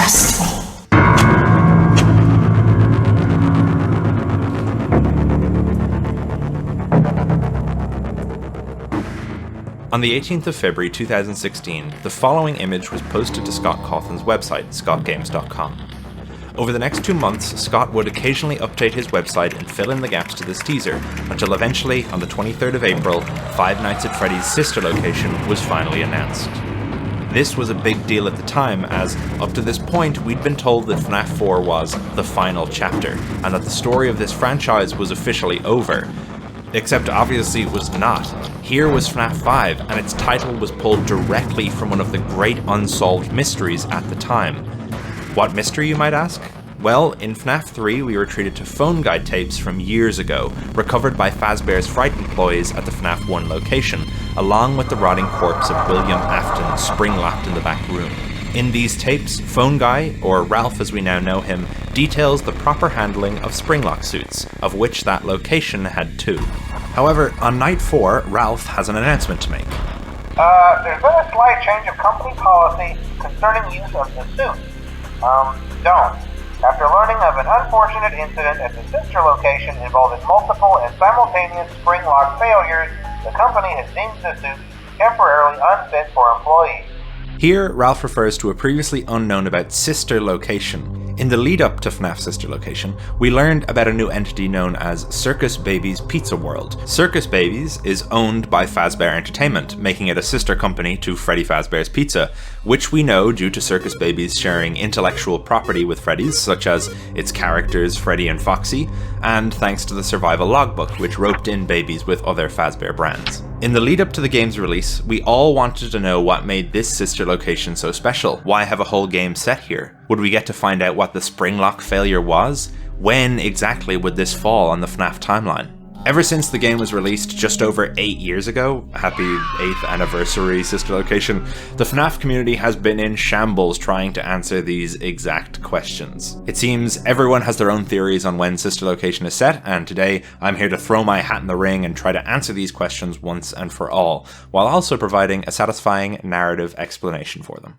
Trust me. On the 18th of February 2016, the following image was posted to Scott Cawthon's website, scottgames.com. Over the next 2 months, Scott would occasionally update his website and fill in the gaps to this teaser, until eventually, on the 23rd of April, Five Nights at Freddy's sister location was finally announced. This was a big deal at the time, as up to this point we'd been told that FNAF 4 was the final chapter, and that the story of this franchise was officially over. Except obviously it was not. Here was FNAF 5, and its title was pulled directly from one of the great unsolved mysteries at the time. What mystery, you might ask? Well, in FNAF 3 we were treated to phone guide tapes from years ago, recovered by Fazbear's Fright employees at the FNAF 1 location, along with the rotting corpse of William Afton spring-locked in the back room. In these tapes, Phone Guy, or Ralph as we now know him, details the proper handling of springlock suits, of which that location had 2. However, on night 4, Ralph has an announcement to make. There's been a slight change of company policy concerning use of the suit. Don't. After learning of an unfortunate incident at the sister location involving multiple and simultaneous spring lock failures, the company has deemed the suit temporarily unfit for employees. Here, Ralph refers to a previously unknown about sister location. In the lead up to FNAF Sister Location, we learned about a new entity known as Circus Baby's Pizza World. Circus Baby's is owned by Fazbear Entertainment, making it a sister company to Freddy Fazbear's Pizza, which we know due to Circus Baby's sharing intellectual property with Freddy's, such as its characters Freddy and Foxy, and thanks to the Survival Logbook, which roped in Babies with other Fazbear brands. In the lead up to the game's release, we all wanted to know what made this sister location so special. Why have a whole game set here? Would we get to find out what the springlock failure was? When exactly would this fall on the FNAF timeline? Ever since the game was released just over 8 years ago, happy 8th anniversary sister location, the FNAF community has been in shambles trying to answer these exact questions. It seems everyone has their own theories on when sister location is set, and today I'm here to throw my hat in the ring and try to answer these questions once and for all, while also providing a satisfying narrative explanation for them.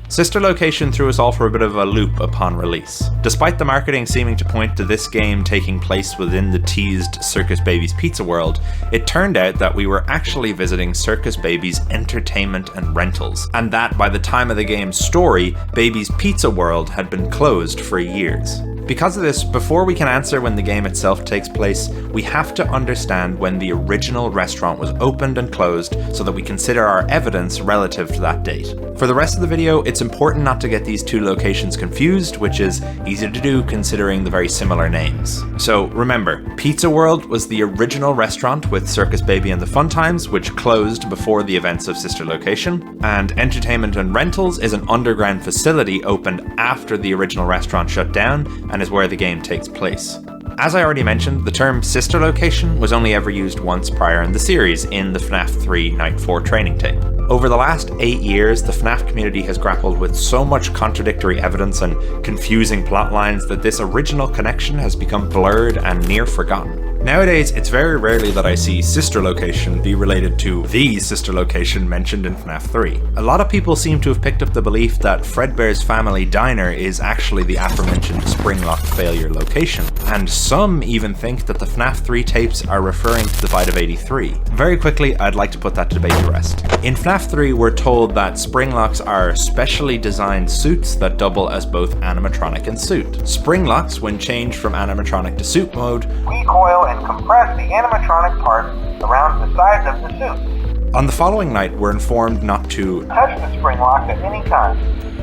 Sister Location threw us all for a bit of a loop upon release. Despite the marketing seeming to point to this game taking place within the teased Circus Baby's Pizza World, it turned out that we were actually visiting Circus Baby's entertainment and rentals, and that by the time of the game's story, Baby's Pizza World had been closed for years. Because of this, before we can answer when the game itself takes place, we have to understand when the original restaurant was opened and closed so that we consider our evidence relative to that date. For the rest of the video, it's important not to get these two locations confused, which is easy to do considering the very similar names. So remember, Pizza World was the original restaurant with Circus Baby and the Fun Times, which closed before the events of Sister Location, and Entertainment and Rentals is an underground facility opened after the original restaurant shut down, and is where the game takes place. As I already mentioned, the term sister location was only ever used once prior in the series, in the FNAF 3 Night 4 training tape. Over the last 8 years, the FNAF community has grappled with so much contradictory evidence and confusing plot lines that this original connection has become blurred and near forgotten. Nowadays, it's very rarely that I see sister location be related to the sister location mentioned in FNAF 3. A lot of people seem to have picked up the belief that Fredbear's Family Diner is actually the aforementioned springlock failure location, and some even think that the FNAF 3 tapes are referring to the Bite of 83. Very quickly, I'd like to put that debate to rest. In FNAF 3, we're told that springlocks are specially designed suits that double as both animatronic and suit. Springlocks, when changed from animatronic to suit mode, recoil and compress the animatronic parts around the sides of the suit. On the following night, we're informed not to touch the spring locks at any time.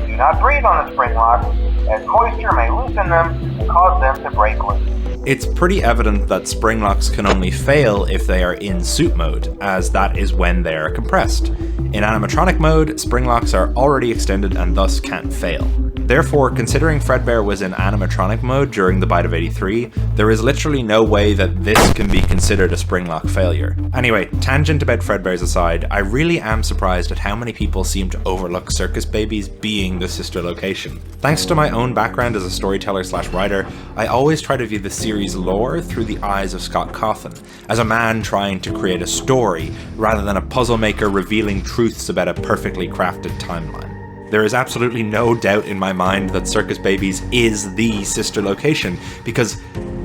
Do not breathe on the spring locks, as moisture may loosen them and cause them to break loose. It's pretty evident that springlocks can only fail if they are in suit mode, as that is when they are compressed. In animatronic mode, springlocks are already extended and thus can't fail. Therefore, considering Fredbear was in animatronic mode during the bite of 83, there is literally no way that this can be considered a Springlock failure. Anyway, tangent about Fredbear's aside, I really am surprised at how many people seem to overlook Circus Babies being the sister location. Thanks to my own background as a storyteller/writer, I always try to view the series lore through the eyes of Scott Cawthon, as a man trying to create a story, rather than a puzzle maker revealing truths about a perfectly crafted timeline. There is absolutely no doubt in my mind that Circus Babies is the sister location, because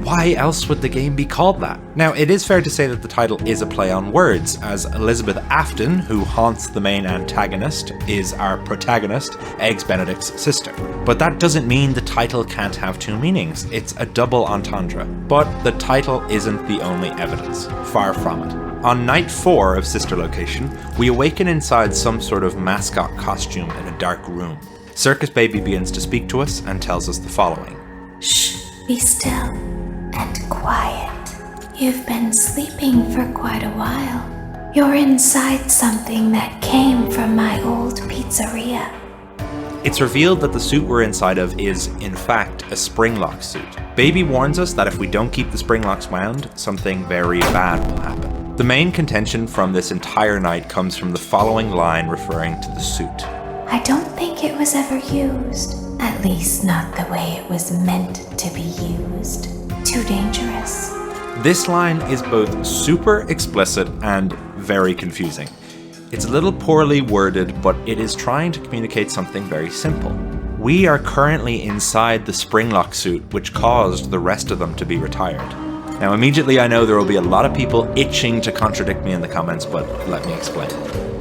why else would the game be called that? Now, it is fair to say that the title is a play on words, as Elizabeth Afton, who haunts the main antagonist, is our protagonist, Eggs Benedict's sister. But that doesn't mean the title can't have two meanings. It's a double entendre. But the title isn't the only evidence. Far from it. On night 4 of Sister Location, we awaken inside some sort of mascot costume in a dark room. Circus Baby begins to speak to us and tells us the following. Shh, be still and quiet. You've been sleeping for quite a while. You're inside something that came from my old pizzeria. It's revealed that the suit we're inside of is, in fact, a Springlock suit. Baby warns us that if we don't keep the Springlocks wound, something very bad will happen. The main contention from this entire night comes from the following line referring to the suit. I don't think it was ever used. At least not the way it was meant to be used. Too dangerous. This line is both super explicit and very confusing. It's a little poorly worded, but it is trying to communicate something very simple. We are currently inside the Springlock suit, which caused the rest of them to be retired. Now, immediately I know there will be a lot of people itching to contradict me in the comments, but let me explain.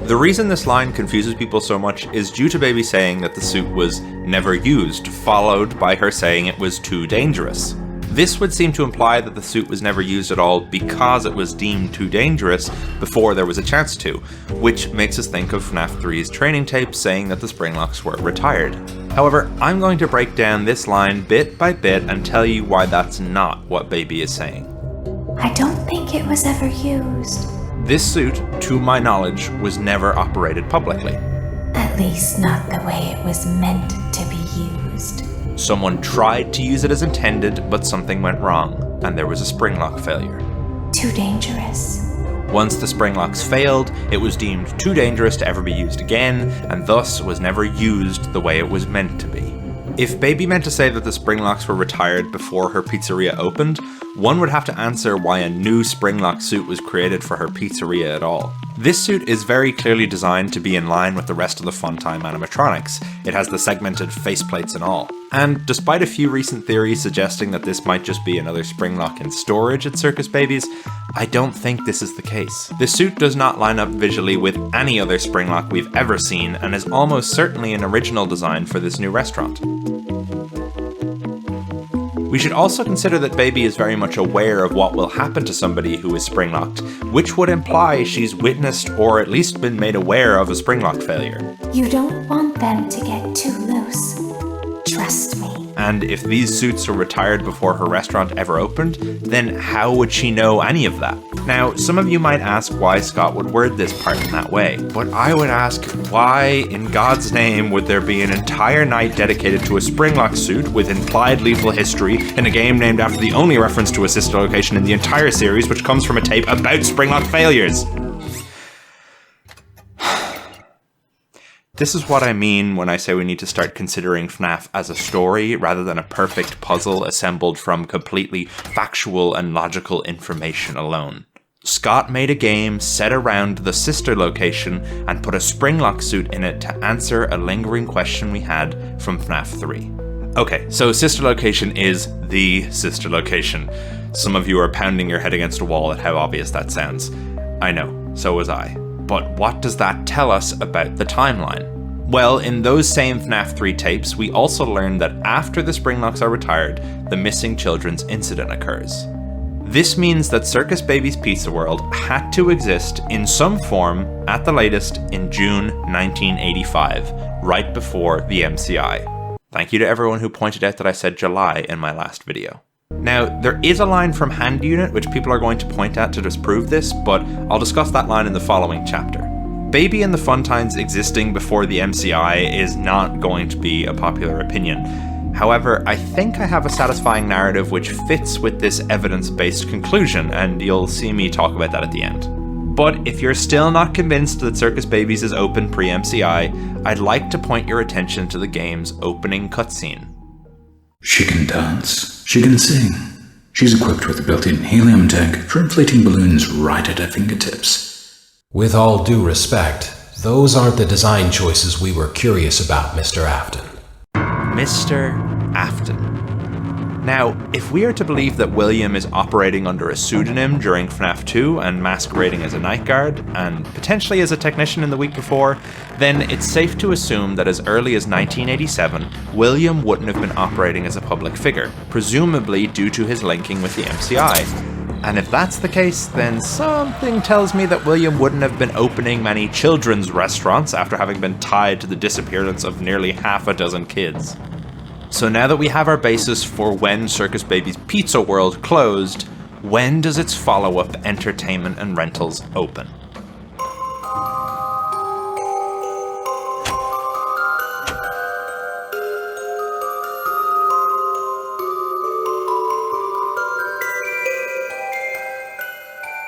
The reason this line confuses people so much is due to Baby saying that the suit was never used, followed by her saying it was too dangerous. This would seem to imply that the suit was never used at all because it was deemed too dangerous before there was a chance to, which makes us think of FNAF 3's training tape saying that the Springlocks were retired. However, I'm going to break down this line bit by bit and tell you why that's not what Baby is saying. I don't think it was ever used. This suit, to my knowledge, was never operated publicly. At least not the way it was meant to be used. Someone tried to use it as intended, but something went wrong, and there was a Springlock failure. Too dangerous. Once the Springlocks failed, it was deemed too dangerous to ever be used again, and thus was never used the way it was meant to be. If Baby meant to say that the Springlocks were retired before her pizzeria opened, one would have to answer why a new Springlock suit was created for her pizzeria at all. This suit is very clearly designed to be in line with the rest of the Funtime animatronics. It has the segmented faceplates and all. And despite a few recent theories suggesting that this might just be another Springlock in storage at Circus Babies, I don't think this is the case. The suit does not line up visually with any other Springlock we've ever seen and is almost certainly an original design for this new restaurant. We should also consider that Baby is very much aware of what will happen to somebody who is Springlocked, which would imply she's witnessed or at least been made aware of a Springlock failure. You don't want them to get too loose. Trust me. And if these suits were retired before her restaurant ever opened, then how would she know any of that? Now, some of you might ask why Scott would word this part in that way, but I would ask, why in God's name would there be an entire night dedicated to a Springlock suit with implied lethal history in a game named after the only reference to a sister location in the entire series, which comes from a tape about Springlock failures? This is what I mean when I say we need to start considering FNAF as a story rather than a perfect puzzle assembled from completely factual and logical information alone. Scott made a game set around the sister location and put a Springlock suit in it to answer a lingering question we had from FNAF 3. Okay, so sister location is the sister location. Some of you are pounding your head against a wall at how obvious that sounds. I know, so was I. But what does that tell us about the timeline? Well, in those same FNAF 3 tapes, we also learned that after the Springlocks are retired, the missing children's incident occurs. This means that Circus Babies Pizza World had to exist in some form, at the latest, in June 1985, right before the MCI. Thank you to everyone who pointed out that I said July in my last video. Now, there is a line from Hand Unit which people are going to point at to disprove this, but I'll discuss that line in the following chapter. Baby and the Funtines existing before the MCI is not going to be a popular opinion. However, I think I have a satisfying narrative which fits with this evidence-based conclusion, and you'll see me talk about that at the end. But if you're still not convinced that Circus Babies is open pre-MCI, I'd like to point your attention to the game's opening cutscene. She can dance. She can sing. She's equipped with a built-in helium tank for inflating balloons right at her fingertips. With all due respect, those aren't the design choices we were curious about, Mr. Afton. Mr. Afton. Now, if we are to believe that William is operating under a pseudonym during FNAF 2 and masquerading as a night guard, and potentially as a technician in the week before, then it's safe to assume that as early as 1987, William wouldn't have been operating as a public figure, presumably due to his linking with the MCI. And if that's the case, then something tells me that William wouldn't have been opening many children's restaurants after having been tied to the disappearance of nearly half a dozen kids. So now that we have our basis for when Circus Baby's Pizza World closed, when does its follow-up Entertainment and Rentals open?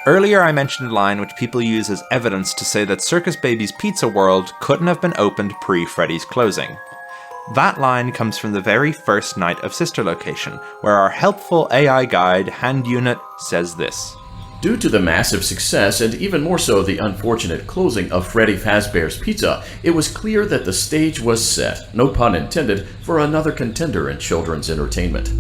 Earlier I mentioned a line which people use as evidence to say that Circus Baby's Pizza World couldn't have been opened pre-Freddy's closing. That line comes from the very first night of Sister Location, where our helpful AI guide, Hand Unit, says this. Due to the massive success, and even more so the unfortunate closing of Freddy Fazbear's Pizza, it was clear that the stage was set, no pun intended, for another contender in children's entertainment.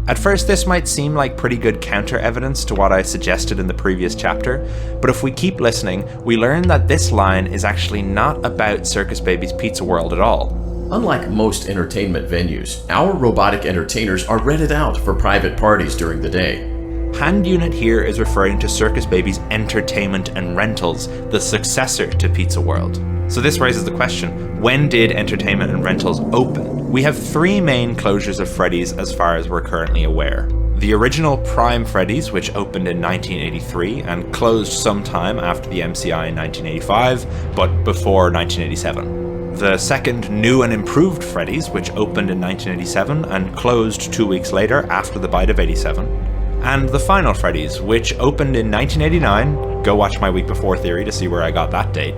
At first this might seem like pretty good counter-evidence to what I suggested in the previous chapter, but if we keep listening, we learn that this line is actually not about Circus Baby's Pizza World at all. Unlike most entertainment venues, our robotic entertainers are rented out for private parties during the day. Hand Unit here is referring to Circus Baby's Entertainment and Rentals, the successor to Pizza World. So this raises the question, when did Entertainment and Rentals open? We have three main closures of Freddy's as far as we're currently aware. The original Prime Freddy's, which opened in 1983 and closed sometime after the MCI in 1985, but before 1987. The second New and Improved Freddy's, which opened in 1987 and closed 2 weeks later after the bite of 87. And the final Freddy's, which opened in 1989, go watch my week before theory to see where I got that date,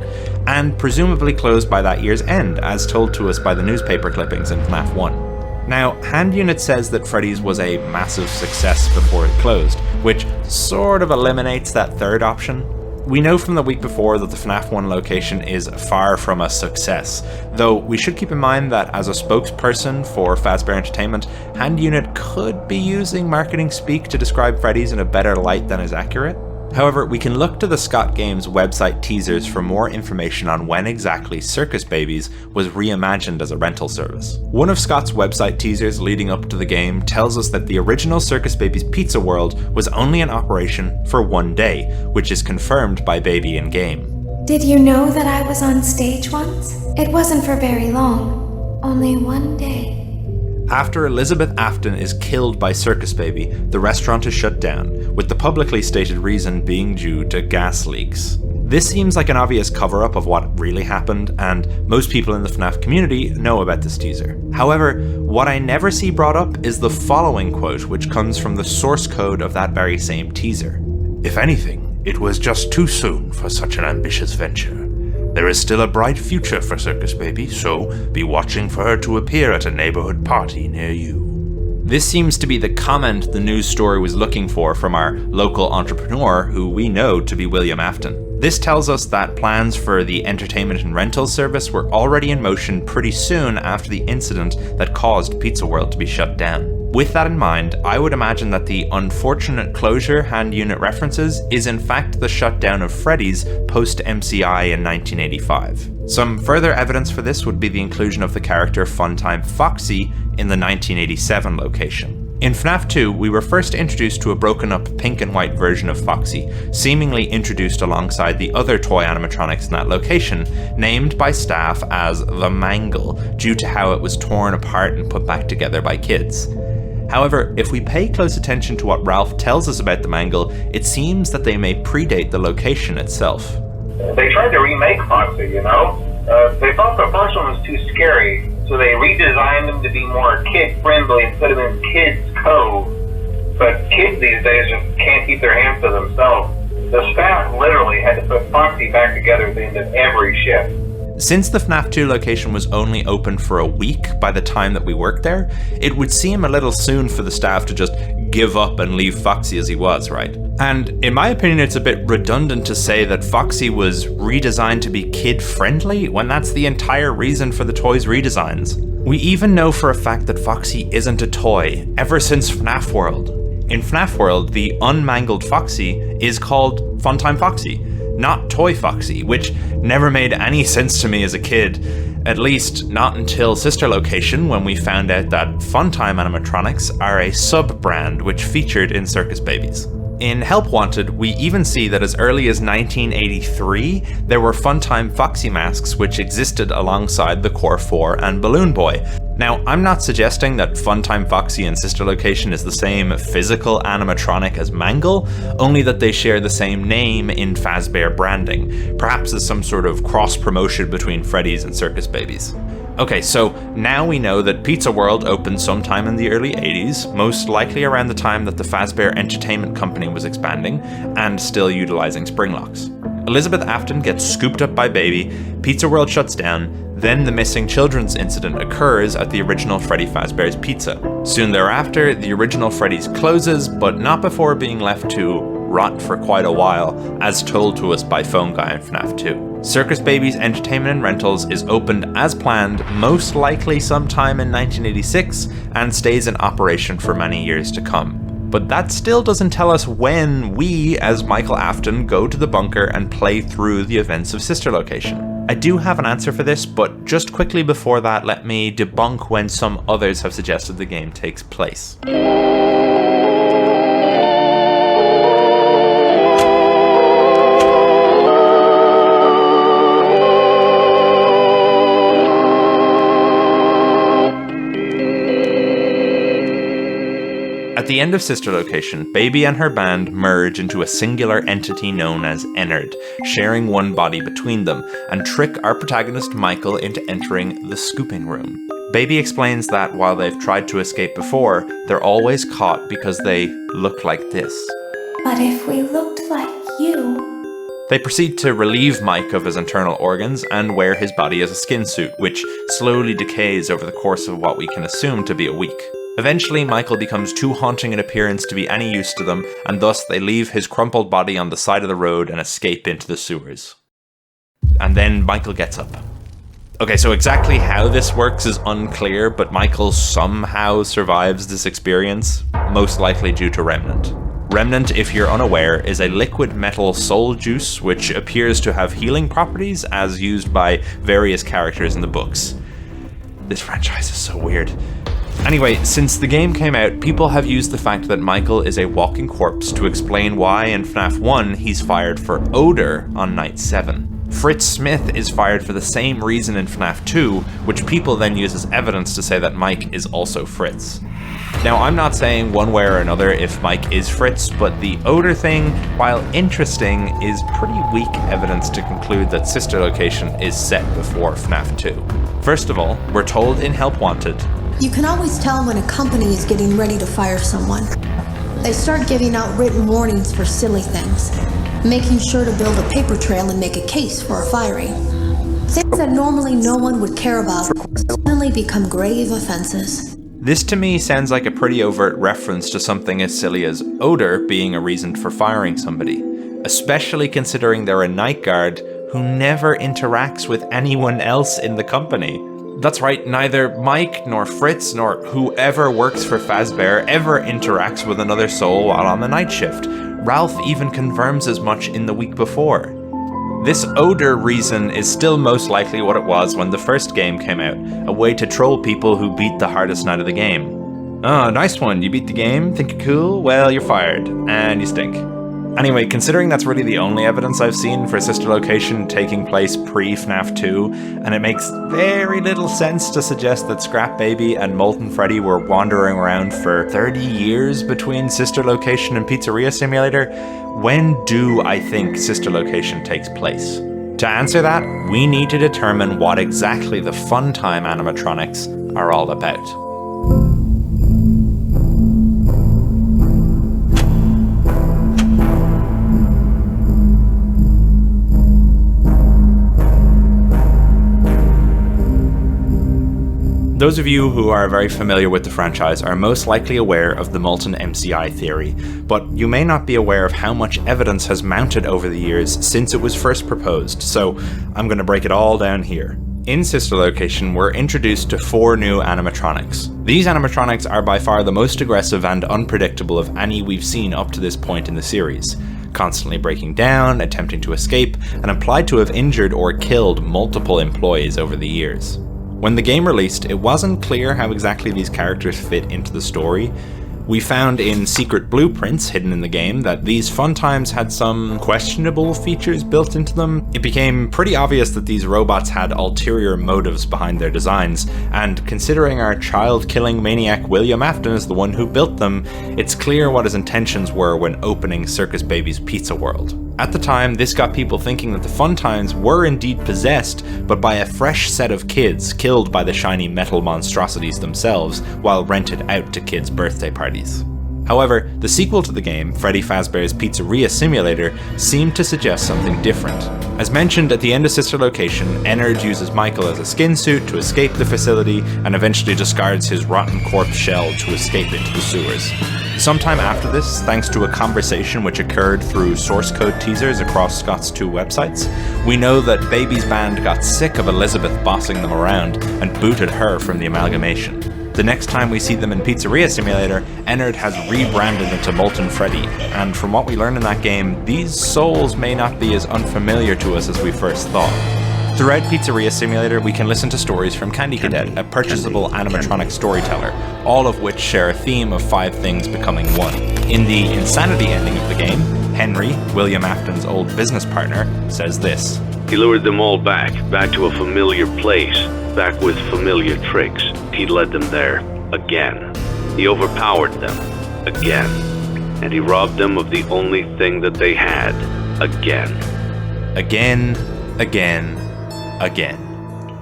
and presumably closed by that year's end, as told to us by the newspaper clippings in FNAF 1. Now, Hand Unit says that Freddy's was a massive success before it closed, which sort of eliminates that third option. We know from the week before that the FNAF 1 location is far from a success, though we should keep in mind that as a spokesperson for Fazbear Entertainment, Hand Unit could be using marketing speak to describe Freddy's in a better light than is accurate. However, we can look to the Scott Games website teasers for more information on when exactly Circus Babies was reimagined as a rental service. One of Scott's website teasers leading up to the game tells us that the original Circus Babies Pizza World was only in operation for 1 day, which is confirmed by Baby in game. Did you know that I was on stage once? It wasn't for very long. Only 1 day. After Elizabeth Afton is killed by Circus Baby, the restaurant is shut down, with the publicly stated reason being due to gas leaks. This seems like an obvious cover-up of what really happened, and most people in the FNAF community know about this teaser. However, what I never see brought up is the following quote, which comes from the source code of that very same teaser. "If anything, it was just too soon for such an ambitious venture. There is still a bright future for Circus Baby, so be watching for her to appear at a neighborhood party near you." This seems to be the comment the news story was looking for from our local entrepreneur, who we know to be William Afton. This tells us that plans for the entertainment and rental service were already in motion pretty soon after the incident that caused Pizza World to be shut down. With that in mind, I would imagine that the unfortunate closure Hand Unit references is in fact the shutdown of Freddy's post-MCI in 1985. Some further evidence for this would be the inclusion of the character Funtime Foxy in the 1987 location. In FNAF 2, we were first introduced to a broken up pink and white version of Foxy, seemingly introduced alongside the other toy animatronics in that location, named by staff as the Mangle, due to how it was torn apart and put back together by kids. However, if we pay close attention to what Ralph tells us about the Mangle, it seems that they may predate the location itself. They tried to remake Foxy, you know? They thought the first one was too scary, so they redesigned him to be more kid-friendly and put him in Kids Cove. But kids these days just can't keep their hands to themselves. The staff literally had to put Foxy back together at the end of every shift. Since the FNAF 2 location was only open for a week by the time that we worked there, it would seem a little soon for the staff to just give up and leave Foxy as he was, right? And in my opinion, it's a bit redundant to say that Foxy was redesigned to be kid-friendly when that's the entire reason for the toy's redesigns. We even know for a fact that Foxy isn't a toy ever since FNAF World. In FNAF World, the unmangled Foxy is called Funtime Foxy, not Toy Foxy, which never made any sense to me as a kid, at least not until Sister Location when we found out that Funtime animatronics are a sub-brand which featured in Circus Babies. In Help Wanted, we even see that as early as 1983, there were Funtime Foxy masks which existed alongside the Core 4 and Balloon Boy. Now, I'm not suggesting that Funtime Foxy and Sister Location is the same physical animatronic as Mangle, only that they share the same name in Fazbear branding, perhaps as some sort of cross-promotion between Freddy's and Circus Babies. Okay, so now we know that Pizza World opened sometime in the early 80s, most likely around the time that the Fazbear Entertainment Company was expanding and still utilizing spring locks. Elizabeth Afton gets scooped up by Baby, Pizza World shuts down, then the missing children's incident occurs at the original Freddy Fazbear's Pizza. Soon thereafter, the original Freddy's closes, but not before being left to rot for quite a while, as told to us by Phone Guy in FNAF 2. Circus Babies Entertainment and Rentals is opened as planned, most likely sometime in 1986, and stays in operation for many years to come. But that still doesn't tell us when we, as Michael Afton, go to the bunker and play through the events of Sister Location. I do have an answer for this, but just quickly before that, let me debunk when some others have suggested the game takes place. At the end of Sister Location, Baby and her band merge into a singular entity known as Ennard, sharing one body between them, and trick our protagonist Michael into entering the scooping room. Baby explains that while they've tried to escape before, they're always caught because they look like this. But if we looked like you... They proceed to relieve Mike of his internal organs and wear his body as a skin suit, which slowly decays over the course of what we can assume to be a week. Eventually, Michael becomes too haunting in appearance to be any use to them, and thus they leave his crumpled body on the side of the road and escape into the sewers. And then Michael gets up. Okay, so exactly how this works is unclear, but Michael somehow survives this experience, most likely due to Remnant. Remnant, if you're unaware, is a liquid metal soul juice which appears to have healing properties as used by various characters in the books. This franchise is so weird. Anyway, since the game came out, people have used the fact that Michael is a walking corpse to explain why in FNAF 1 he's fired for Odor on night 7. Fritz Smith is fired for the same reason in FNAF 2, which people then use as evidence to say that Mike is also Fritz. Now, I'm not saying one way or another if Mike is Fritz, but the Odor thing, while interesting, is pretty weak evidence to conclude that Sister Location is set before FNAF 2. First of all, we're told in Help Wanted, you can always tell when a company is getting ready to fire someone. They start giving out written warnings for silly things, making sure to build a paper trail and make a case for a firing. Things that normally no one would care about suddenly become grave offenses. This to me sounds like a pretty overt reference to something as silly as Odor being a reason for firing somebody, especially considering they're a night guard who never interacts with anyone else in the company. That's right, neither Mike, nor Fritz, nor whoever works for Fazbear ever interacts with another soul while on the night shift. Ralph even confirms as much in the week before. This Odor reason is still most likely what it was when the first game came out, a way to troll people who beat the hardest night of the game. Oh, nice one, you beat the game? Think you're cool? Well, you're fired, and you stink. Anyway, considering that's really the only evidence I've seen for Sister Location taking place pre-FNAF 2, and it makes very little sense to suggest that Scrap Baby and Molten Freddy were wandering around for 30 years between Sister Location and Pizzeria Simulator, when do I think Sister Location takes place? To answer that, we need to determine what exactly the Funtime animatronics are all about. Those of you who are very familiar with the franchise are most likely aware of the Molten MCI theory, but you may not be aware of how much evidence has mounted over the years since it was first proposed, so I'm going to break it all down here. In Sister Location, we're introduced to 4 new animatronics. These animatronics are by far the most aggressive and unpredictable of any we've seen up to this point in the series, constantly breaking down, attempting to escape, and implied to have injured or killed multiple employees over the years. When the game released, it wasn't clear how exactly these characters fit into the story. We found in secret blueprints hidden in the game that these Funtimes had some questionable features built into them. It became pretty obvious that these robots had ulterior motives behind their designs, and considering our child-killing maniac William Afton is the one who built them, it's clear what his intentions were when opening Circus Baby's Pizza World. At the time, this got people thinking that the Funtimes were indeed possessed, but by a fresh set of kids killed by the shiny metal monstrosities themselves while rented out to kids' birthday parties. However, the sequel to the game, Freddy Fazbear's Pizzeria Simulator, seemed to suggest something different. As mentioned at the end of Sister Location, Ennard uses Michael as a skin suit to escape the facility and eventually discards his rotten corpse shell to escape into the sewers. Sometime after this, thanks to a conversation which occurred through source code teasers across Scott's 2 websites, we know that Baby's band got sick of Elizabeth bossing them around and booted her from the amalgamation. The next time we see them in Pizzeria Simulator, Ennard has rebranded into Molten Freddy, and from what we learn in that game, these souls may not be as unfamiliar to us as we first thought. Throughout Pizzeria Simulator, we can listen to stories from Candy Cadet, a purchasable animatronic storyteller, all of which share a theme of 5 things becoming one. In the Insanity ending of the game, Henry, William Afton's old business partner, says this. He lured them all back to a familiar place, back with familiar tricks. He led them there, again. He overpowered them, again. And he robbed them of the only thing that they had, again. Again, again, again.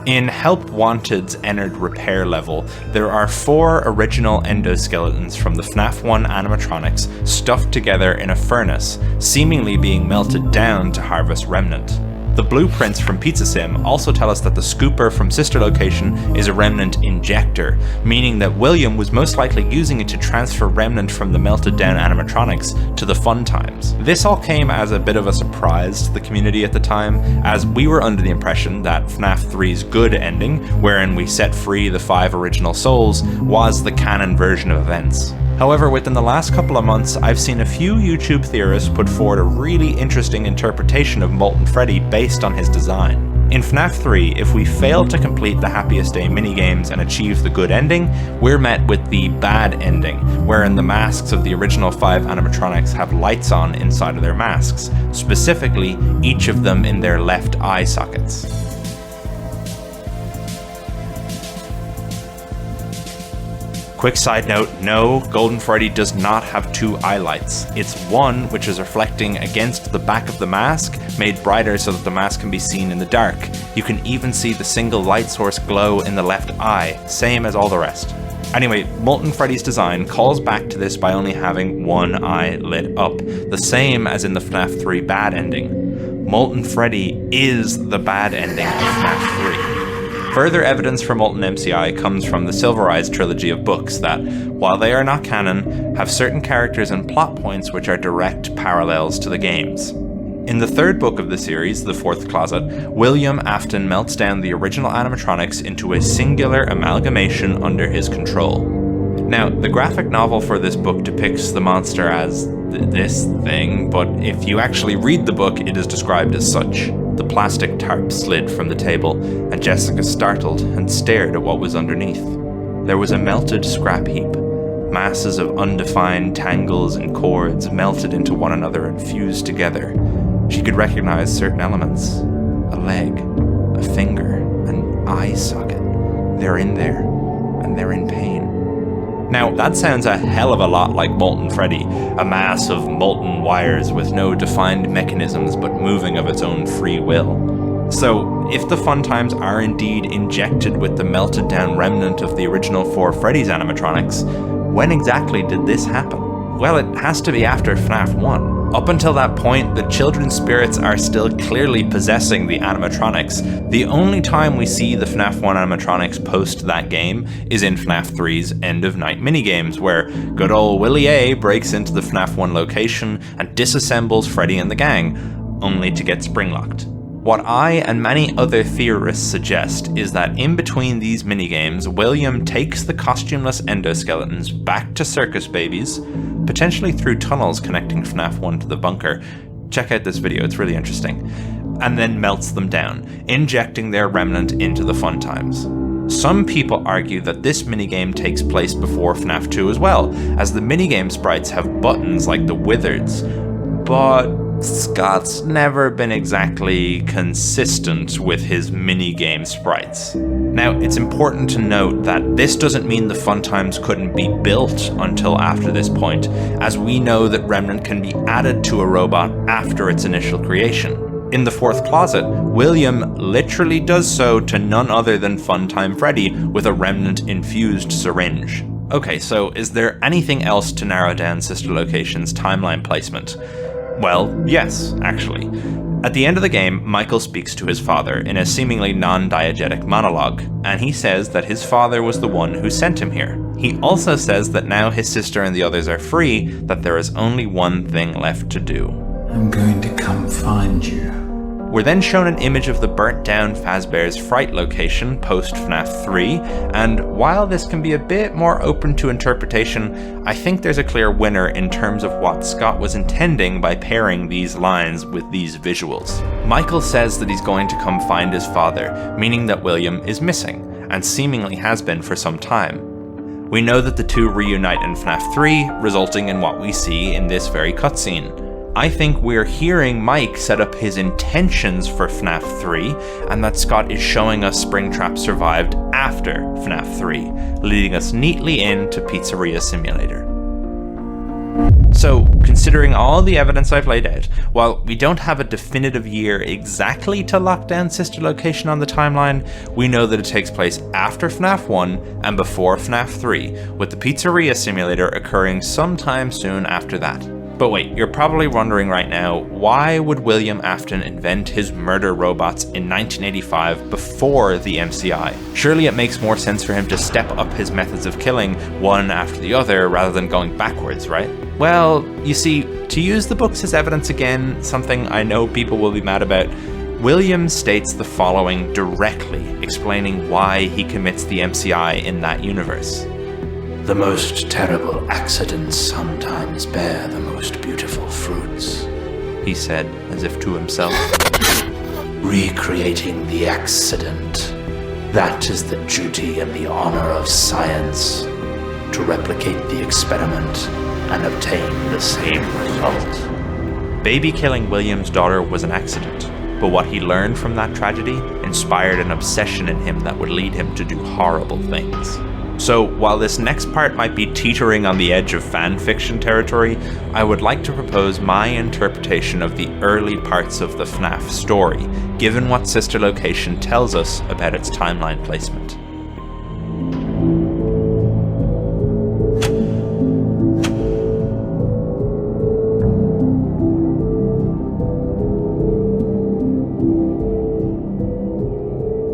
In Help Wanted's Ennard repair level, there are 4 original endoskeletons from the FNAF 1 animatronics stuffed together in a furnace, seemingly being melted down to harvest remnant. The blueprints from Pizza Sim also tell us that the scooper from Sister Location is a remnant injector, meaning that William was most likely using it to transfer remnant from the melted down animatronics to the Funtimes. This all came as a bit of a surprise to the community at the time, as we were under the impression that FNAF 3's good ending, wherein we set free the 5 original souls, was the canon version of events. However, within the last couple of months, I've seen a few YouTube theorists put forward a really interesting interpretation of Molten Freddy based on his design. In FNAF 3, if we fail to complete the Happiest Day minigames and achieve the good ending, we're met with the bad ending, wherein the masks of the original 5 animatronics have lights on inside of their masks, specifically each of them in their left eye sockets. Quick side note, no, Golden Freddy does not have 2 eye lights. It's one which is reflecting against the back of the mask, made brighter so that the mask can be seen in the dark. You can even see the single light source glow in the left eye, same as all the rest. Anyway, Molten Freddy's design calls back to this by only having 1 eye lit up, the same as in the FNAF 3 bad ending. Molten Freddy is the bad ending of FNAF 3. Further evidence for Molten MCI comes from the Silver Eyes trilogy of books that, while they are not canon, have certain characters and plot points which are direct parallels to the games. In the 3rd book of the series, The Fourth Closet, William Afton melts down the original animatronics into a singular amalgamation under his control. Now, the graphic novel for this book depicts the monster as this thing, but if you actually read the book, it is described as such. The plastic tarp slid from the table, and Jessica startled and stared at what was underneath. There was a melted scrap heap, Masses of undefined tangles and cords melted into one another and fused together. She could recognize certain elements. A leg, a finger, an eye socket. They're in there, and they're in pain. Now, that sounds a hell of a lot like Molten Freddy, a mass of molten wires with no defined mechanisms but moving of its own free will. So, if the Fun Times are indeed injected with the melted down remnant of the original 4 Freddy's animatronics, when exactly did this happen? Well, it has to be after FNAF 1. Up until that point, the children's spirits are still clearly possessing the animatronics. The only time we see the FNAF 1 animatronics post that game is in FNAF 3's End of Night minigames, where good old Willie A breaks into the FNAF 1 location and disassembles Freddy and the gang, only to get spring-locked. What I and many other theorists suggest is that in between these minigames, William takes the costumeless endoskeletons back to Circus Babies, potentially through tunnels connecting FNAF 1 to the bunker. Check out this video, it's really interesting. And then melts them down, injecting their remnant into the Fun Times. Some people argue that this minigame takes place before FNAF 2 as well, as the minigame sprites have buttons like the Withereds. But Scott's never been exactly consistent with his minigame sprites. Now, it's important to note that this doesn't mean the Fun Times couldn't be built until after this point, as we know that Remnant can be added to a robot after its initial creation. In the 4th closet, William literally does so to none other than Funtime Freddy with a Remnant-infused syringe. Okay, so is there anything else to narrow down Sister Location's timeline placement? Well, yes, actually. At the end of the game, Michael speaks to his father in a seemingly non-diegetic monologue, and he says that his father was the one who sent him here. He also says that now his sister and the others are free, that there is only one thing left to do. I'm going to come find you. We're then shown an image of the burnt-down Fazbear's Fright location post-FNAF 3, and while this can be a bit more open to interpretation, I think there's a clear winner in terms of what Scott was intending by pairing these lines with these visuals. Michael says that he's going to come find his father, meaning that William is missing, and seemingly has been for some time. We know that the two reunite in FNAF 3, resulting in what we see in this very cutscene. I think we're hearing Mike set up his intentions for FNAF 3, and that Scott is showing us Springtrap survived after FNAF 3, leading us neatly into Pizzeria Simulator. So, considering all the evidence I've laid out, while we don't have a definitive year exactly to lock down Sister Location on the timeline, we know that it takes place after FNAF 1 and before FNAF 3, with the Pizzeria Simulator occurring sometime soon after that. But wait, you're probably wondering right now, why would William Afton invent his murder robots in 1985 before the MCI? Surely it makes more sense for him to step up his methods of killing one after the other rather than going backwards, right? Well, you see, to use the books as evidence again, something I know people will be mad about, William states the following directly, explaining why he commits the MCI in that universe. The most terrible accidents sometimes bear the most beautiful fruits, he said, as if to himself. Recreating the accident. That is the duty and the honor of science, to replicate the experiment and obtain the same result. Baby killing William's daughter was an accident, but what he learned from that tragedy inspired an obsession in him that would lead him to do horrible things. So, while this next part might be teetering on the edge of fan fiction territory, I would like to propose my interpretation of the early parts of the FNAF story, given what Sister Location tells us about its timeline placement.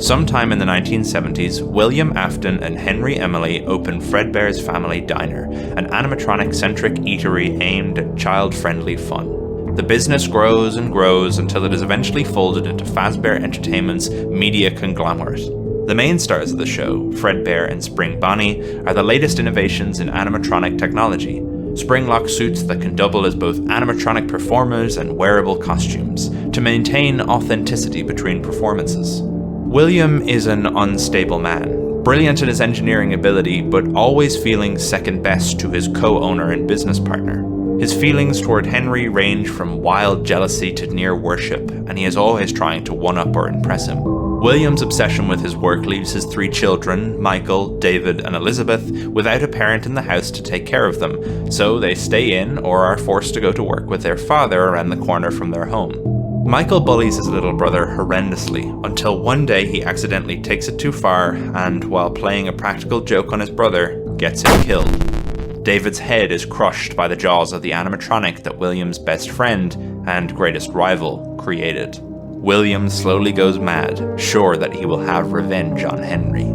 Sometime in the 1970s, William Afton and Henry Emily opened Fredbear's Family Diner, an animatronic-centric eatery aimed at child-friendly fun. The business grows and grows until it is eventually folded into Fazbear Entertainment's media conglomerate. The main stars of the show, Fredbear and Spring Bonnie, are the latest innovations in animatronic technology. Springlock suits that can double as both animatronic performers and wearable costumes, to maintain authenticity between performances. William is an unstable man, Brilliant in his engineering ability, but always feeling second best to his co-owner and business partner. His feelings toward Henry range from wild jealousy to near worship, and he is always trying to one-up or impress him. William's obsession with his work leaves his 3 children, Michael, David, and Elizabeth, without a parent in the house to take care of them, so they stay in or are forced to go to work with their father around the corner from their home. Michael bullies his little brother horrendously, until one day he accidentally takes it too far and, while playing a practical joke on his brother, gets him killed. David's head is crushed by the jaws of the animatronic that William's best friend and greatest rival created. William slowly goes mad, sure that he will have revenge on Henry.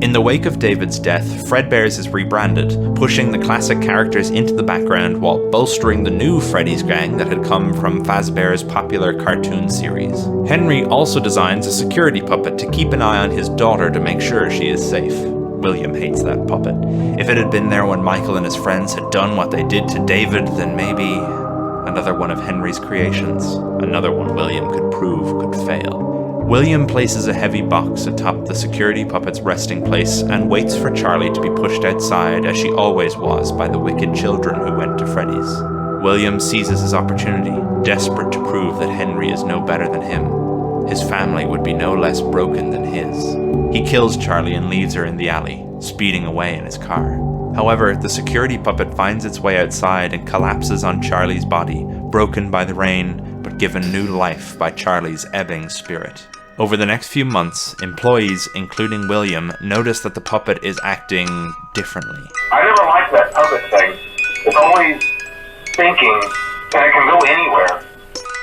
In the wake of David's death, Fredbear's is rebranded, pushing the classic characters into the background while bolstering the new Freddy's gang that had come from Fazbear's popular cartoon series. Henry also designs a security puppet to keep an eye on his daughter to make sure she is safe. William hates that puppet. If it had been there when Michael and his friends had done what they did to David, then maybe another one of Henry's creations, another one William could prove could fail. William places a heavy box atop the security puppet's resting place and waits for Charlie to be pushed outside, as she always was by the wicked children who went to Freddy's. William seizes his opportunity, desperate to prove that Henry is no better than him. His family would be no less broken than his. He kills Charlie and leaves her in the alley, speeding away in his car. However, the security puppet finds its way outside and collapses on Charlie's body, broken by the rain, but given new life by Charlie's ebbing spirit. Over the next few months, employees, including William, notice that the puppet is acting differently. I never liked that puppet thing. It's always thinking, and it can go anywhere.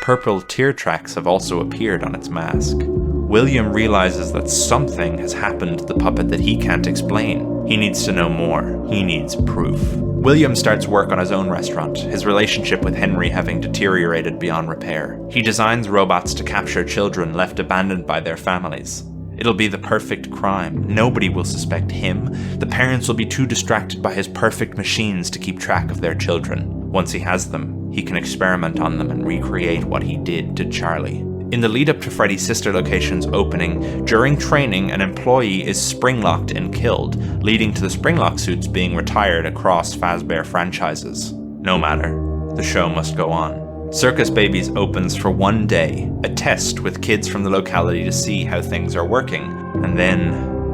Purple tear tracks have also appeared on its mask. William realizes that something has happened to the puppet that he can't explain. He needs to know more. He needs proof. William starts work on his own restaurant, his relationship with Henry having deteriorated beyond repair. He designs robots to capture children left abandoned by their families. It'll be the perfect crime. Nobody will suspect him. The parents will be too distracted by his perfect machines to keep track of their children. Once he has them, he can experiment on them and recreate what he did to Charlie. In the lead up to Freddy's sister location's opening, during training, an employee is spring-locked and killed, leading to the spring-lock suits being retired across Fazbear franchises. No matter, the show must go on. Circus Babies opens for one day, a test with kids from the locality to see how things are working, and then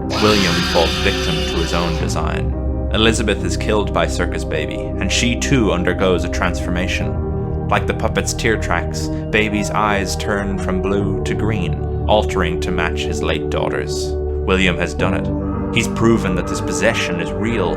William falls victim to his own design. Elizabeth is killed by Circus Baby, and she too undergoes a transformation. Like the puppet's tear tracks, Baby's eyes turn from blue to green, altering to match his late daughter's. William has done it. He's proven that this possession is real,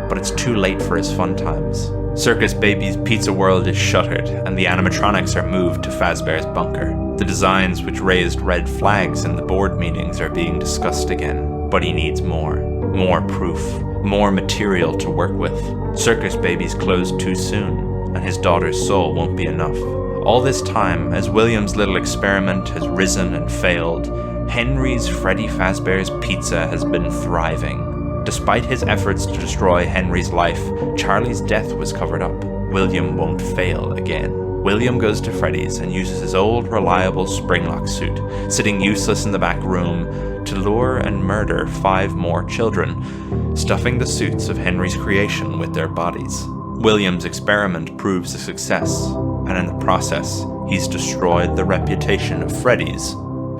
but it's too late for his fun times. Circus Baby's pizza world is shuttered, and the animatronics are moved to Fazbear's bunker. The designs which raised red flags in the board meetings are being discussed again, but he needs more. More proof, more material to work with. Circus Babies closed too soon, and his daughter's soul won't be enough. All this time, as William's little experiment has risen and failed, Henry's Freddy Fazbear's Pizza has been thriving. Despite his efforts to destroy Henry's life, Charlie's death was covered up. William won't fail again. William goes to Freddy's and uses his old reliable springlock suit, sitting useless in the back room, to lure and murder 5 more children, stuffing the suits of Henry's creation with their bodies. William's experiment proves a success, and in the process, he's destroyed the reputation of Freddy's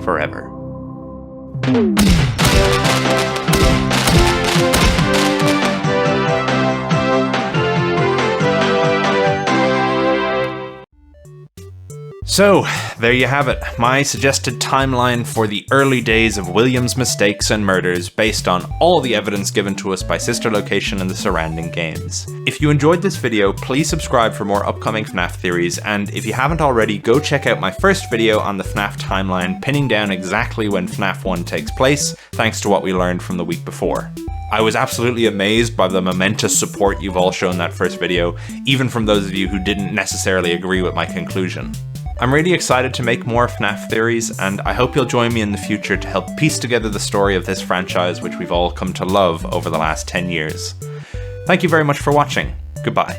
forever. So, there you have it, my suggested timeline for the early days of William's mistakes and murders based on all the evidence given to us by Sister Location and the surrounding games. If you enjoyed this video, please subscribe for more upcoming FNAF theories, and if you haven't already, go check out my first video on the FNAF timeline, pinning down exactly when FNAF 1 takes place, thanks to what we learned from the week before. I was absolutely amazed by the momentous support you've all shown that first video, even from those of you who didn't necessarily agree with my conclusion. I'm really excited to make more FNAF theories, and I hope you'll join me in the future to help piece together the story of this franchise which we've all come to love over the last 10 years. Thank you very much for watching. Goodbye.